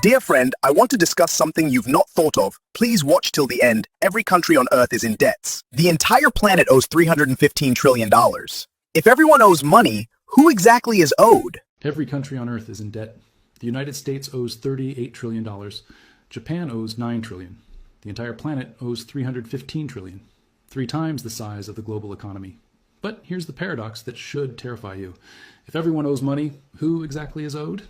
Dear friend, I want to discuss something you've not thought of. Please watch till the end. Every country on Earth is in debts. The entire planet owes $315 trillion. If everyone owes money, who exactly is owed? Every country on Earth is in debt. The United States owes $38 trillion. Japan owes $9 trillion. The entire planet owes $315 trillion, 3 times the size of the global economy. But here's the paradox that should terrify you. If everyone owes money, who exactly is owed?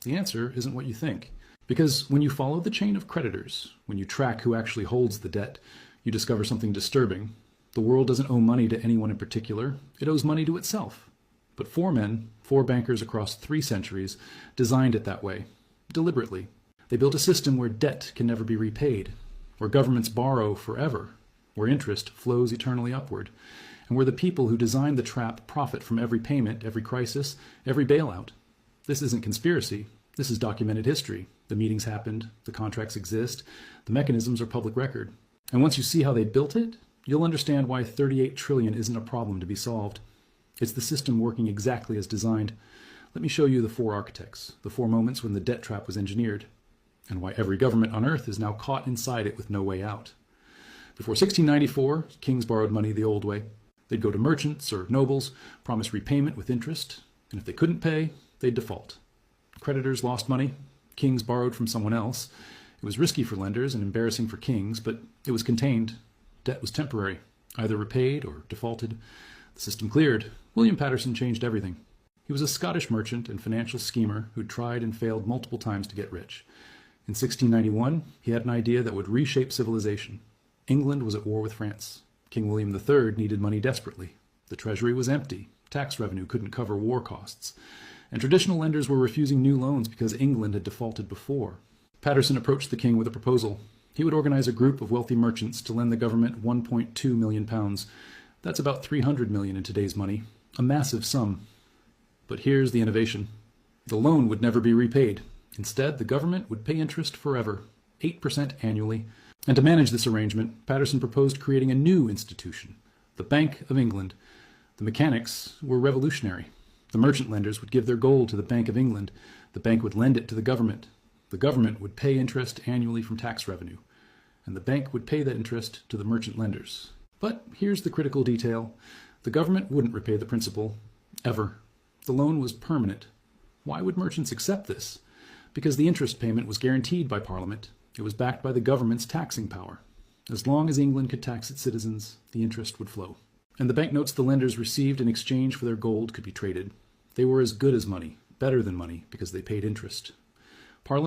The answer isn't what you think. Because when you follow the chain of creditors, when you track who actually holds the debt, you discover something disturbing. The world doesn't owe money to anyone in particular. It owes money to itself. But 4 men, 4 bankers across 3 centuries, designed it that way, deliberately. They built a system where debt can never be repaid, where governments borrow forever, where interest flows eternally upward, and where the people who designed the trap profit from every payment, every crisis, every bailout. This isn't conspiracy. This is documented history. The meetings happened, the contracts exist, the mechanisms are public record. And once you see how they built it, you'll understand why $38 trillion isn't a problem to be solved. It's the system working exactly as designed. Let me show you the 4 architects, the 4 moments when the debt trap was engineered, and why every government on Earth is now caught inside it with no way out. Before 1694, kings borrowed money the old way. They'd go to merchants or nobles, promise repayment with interest, and if they couldn't pay, they'd default. Creditors lost money. Kings borrowed from someone else. It was risky for lenders and embarrassing for kings, but it was contained. Debt was temporary, either repaid or defaulted. The system cleared. William Paterson changed everything. He was a Scottish merchant and financial schemer who tried and failed multiple times to get rich. In 1691, he had an idea that would reshape civilization. England was at war with France. King William III needed money desperately. The treasury was empty. Tax revenue couldn't cover war costs. And traditional lenders were refusing new loans because England had defaulted before. Paterson approached the king with a proposal. He would organize a group of wealthy merchants to lend the government £1.2 million. That's about $300 million in today's money, a massive sum. But here's the innovation. The loan would never be repaid. Instead, the government would pay interest forever, 8% annually. And to manage this arrangement, Paterson proposed creating a new institution, the Bank of England. The mechanics were revolutionary. The merchant lenders would give their gold to the Bank of England. The bank would lend it to the government. The government would pay interest annually from tax revenue. And the bank would pay that interest to the merchant lenders. But here's the critical detail. The government wouldn't repay the principal, ever. The loan was permanent. Why would merchants accept this? Because the interest payment was guaranteed by Parliament. It was backed by the government's taxing power. As long as England could tax its citizens, the interest would flow. And the banknotes the lenders received in exchange for their gold could be traded. They were as good as money, better than money, because they paid interest. Parliament